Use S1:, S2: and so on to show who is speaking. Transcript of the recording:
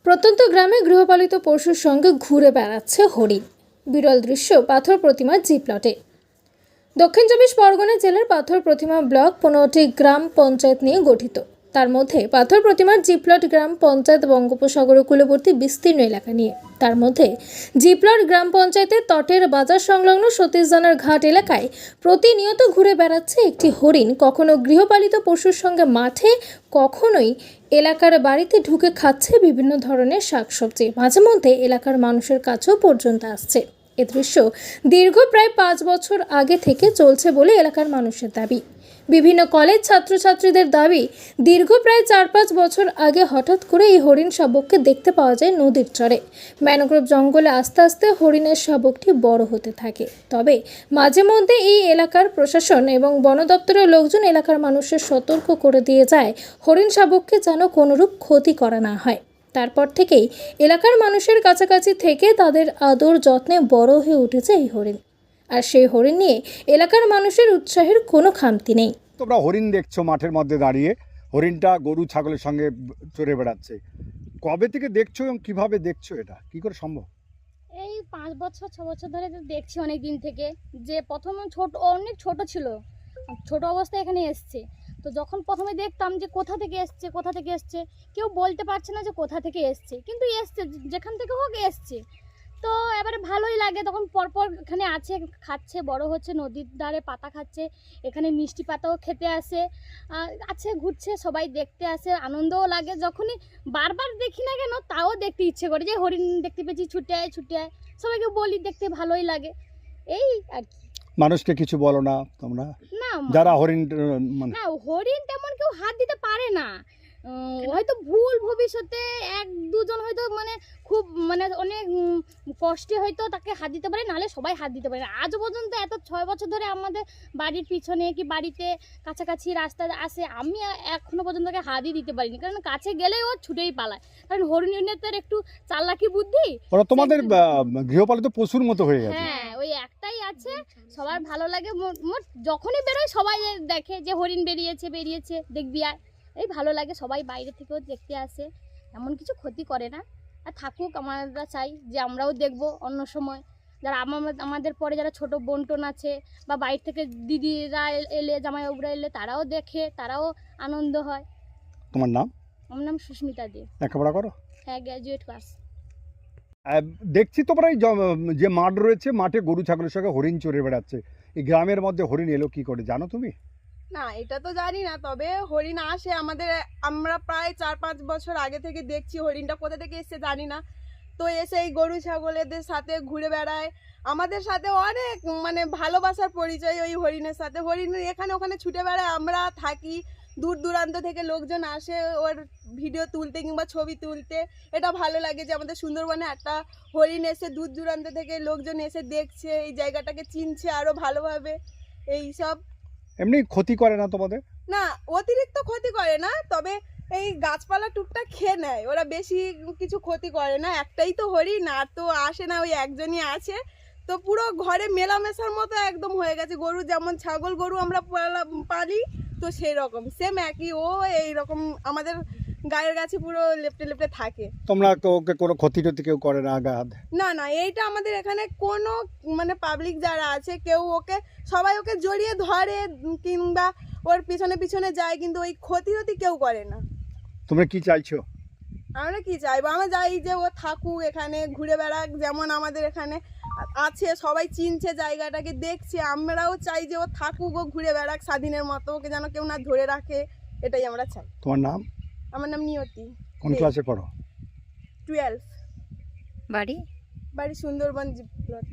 S1: প্রত্যন্ত গ্রামে গৃহপালিত পশুর সঙ্গে ঘুরে বেড়াচ্ছে হরিণ। বিরল দৃশ্য পাথর প্রতিমার জি প্লটে। দক্ষিণ চব্বিশ পরগনা জেলার পাথর প্রতিমা ব্লক 15টি গ্রাম পঞ্চায়েত নিয়ে গঠিত। তার মধ্যে পাথর প্রতিমার জি প্লট গ্রাম পঞ্চায়েত বঙ্গোপসাগর কূলবর্তী বিস্তীর্ণ এলাকা নিয়ে। তার মধ্যে জি প্লট গ্রাম পঞ্চায়েতের তটের বাজার সংলগ্ন সতীশদানার ঘাট এলাকায় প্রতিনিয়ত ঘুরে বেড়াচ্ছে একটি হরিণ। কখনো গৃহপালিত পশুর সঙ্গে মাঠে, কখনোই এলাকার বাড়িতে ঢুকে খাচ্ছে বিভিন্ন ধরনের শাকসবজি। মাঝে মধ্যে এলাকার মানুষের কাছেও পর্যন্ত আসছে। এ দৃশ্য দীর্ঘ প্রায় 5 বছর আগে থেকে চলছে বলে এলাকার মানুষের দাবি। বিভিন্ন কলেজ ছাত্রছাত্রীদের দাবি, দীর্ঘ প্রায় 4-5 বছর আগে হঠাৎ করে এই হরিণ শাবককে দেখতে পাওয়া যায় নদীর চরে। ম্যানগ্রোভ জঙ্গলে আস্তে আস্তে হরিণের শাবকটি বড় হতে থাকে। তবে মাঝে মধ্যে এই এলাকার প্রশাসন এবং বন দপ্তরের লোকজন এলাকার মানুষের সতর্ক করে দিয়ে যায় হরিণ শাবককে যেন কোনোরূপ ক্ষতি করা না হয়। তারপর থেকেই এলাকার মানুষের কাছাকাছি থেকে তাদের আদর যত্নে বড় হয়ে উঠেছে এই হরিণ। আর সেই হরিণ নিয়ে এলাকার মানুষের উৎসাহের কোনো খামতি নেই।
S2: তোমরা হরিণ দেখছো মাঠের মধ্যে দাঁড়িয়ে, হরিণটা গরু ছাগলের সঙ্গে চড়ে বেড়াচ্ছে। কবে থেকে দেখছো এবং কিভাবে দেখছো, এটা কি করে সম্ভব?
S3: এই 5 বছর 6 বছর ধরে তো দেখছি অনেক দিন থেকে। যে প্রথম অনেক ছোট ছিল, ছোট অবস্থায় এখানে এসছে। তো যখন প্রথমে দেখতাম যে কোথা থেকে এসছে কেউ বলতে পারছে না যে কোথা থেকে এসছে, কিন্তু এসছে, যেখান থেকে হোক এসছে। তো এবারে ভালোই লাগে, তখন পরপর এখানে আছে, খাচ্ছে, বড় হচ্ছে, নদীর ধারে পাতা খাচ্ছে, এখানে মিষ্টি পাতাও খেতে আসে, আছে, ঘুরছে, সবাই দেখতে আসে, আনন্দও লাগে। যখনই বারবার দেখি না কেন, তাও দেখতে ইচ্ছে করে, যে হরিণ দেখতে পেয়েছি, ছুটে আয়। সবাইকে বলি, দেখতে ভালোই লাগে, এই আর কি।
S2: মানুষকে কিছু বলো না তোমরা,
S3: না
S2: যারা হরিণ মানে?
S3: না, হরিণ তেমন কেউ হাত দিতে পারে না। হয়তো ভুল ভবিষ্যতে 1-2 জন হয়তো খুব অনেক কষ্টে হয়তো তাকে হাত দিতে পারে, নাহলে সবাই হাত দিতে পারে না। আজ পর্যন্ত এত 6 বছর ধরে আমাদের বাড়ির পিছনে কি বাড়িতে কাছাকাছি রাস্তা আসে, আমি এখনো পর্যন্ত তাকে হাতই দিতে পারিনি, কারণ কাছে গেলেই ও ছুটেই পালায়। কারণ হরিণের তো একটু চালাকি বুদ্ধি,
S2: ওরা তোমাদের গৃহপালিত পশুর মতো হয়ে গেছে।
S3: হ্যাঁ, ওই একটাই আছে। সবার ভালো লাগে, যখনই বেরোয় সবাই দেখে যে হরিণ বেরিয়েছে, দেখবি আর, এই ভালো লাগে। সবাই বাইরে থেকেও দেখতে আসে, এমন কিছু ক্ষতি করে না। আর থাকুক, আমরা চাই যে আমরাও দেখব অন্য সময়, যারা আমাদের পরে যারা ছোট বোনটোন আছে, বা বাইরে থেকে দিদিরা এলে, জামাইবাবুরা এলে, তারাও দেখে, তারাও আনন্দ হয়।
S2: তোমার নাম?
S3: আমার নাম সুস্মিতা দে।
S2: লেখাপড়া করো?
S3: হ্যাঁ, গ্র্যাজুয়েট পাস।
S2: দেখছি তোমরা এই যে মাঠ রয়েছে, মাঠে গরু ছাগলের সঙ্গে হরিণ চড়ে বেড়াচ্ছে। এই গ্রামের মধ্যে হরিণ এলো কি করে, জানো তুমি?
S4: না, এটা তো জানি না, তবে হরিণ আসে আমাদের। আমরা প্রায় 4-5 বছর আগে থেকে দেখছি, হরিণটা কোথা থেকে এসছে জানি না। তো এসে এই গরু ছাগলেদের সাথে ঘুরে বেড়ায়, আমাদের সাথে অনেক ভালোবাসার পরিচয় ওই হরিণের সাথে। হরিণ এখানে ওখানে ছুটে বেড়ায়, আমরা থাকি, দূর দূরান্ত থেকে লোকজন আসে ওর ভিডিও তুলতে কিংবা ছবি তুলতে। এটা ভালো লাগে যে আমাদের সুন্দরবনে একটা হরিণ এসে দূর দূরান্ত থেকে লোকজন এসে দেখছে, এই জায়গাটাকে চিনছে আরও ভালোভাবে। এই সব
S2: এমনি ক্ষতি করে না তোমাদের?
S4: না, অতিরিক্ত ক্ষতি করে না, তবে এই গাছপালা টুকটাক খেয়ে নেয়, ওরা বেশি কিছু ক্ষতি করে না। একটাই তো হরিণ, আর তো আসে না, ওই একজনই আছে। তো পুরো ঘরে মেলামেশার মতো একদম হয়ে গেছে। গরু যেমন ছাগল গরু আমরা পালি, তো সেই রকম সেম একই, ও এইরকম আমাদের গায়ের কাছে পুরো লেপটে লেপটে থাকে।
S2: তোমরা ওকে কোনো ক্ষতি টতি কেউ করে না?
S4: না, এইটা আমাদের এখানে কোনো পাবলিক যারা আছে, কেউ সবাই ওকে জড়িয়ে ধরে কিংবা ওর পিছনে পিছনে যায়, কিন্তু ওই ক্ষতি কেউ করে না।
S2: তোমরা কি চাইছো?
S4: আমরা কি চাইবো, আমরা চাই যে ও থাকুক এখানে, ঘুরে বেড়াক, যেমন আমাদের এখানে আছে, সবাই চিনছে, জায়গাটাকে দেখছে। আমরাও চাই যে ও থাকুক, ও ঘুরে বেড়াক স্বাধীনের মতো, ওকে যেন কেউ না ধরে রাখে, এটাই আমরা চাই।
S2: তোমার নাম?
S4: আমার নাম নিয়তি।
S2: কোন ক্লাসে পড়ো?
S4: 12।
S5: বাড়ি?
S4: বাড়ি সুন্দরবন জি প্লট।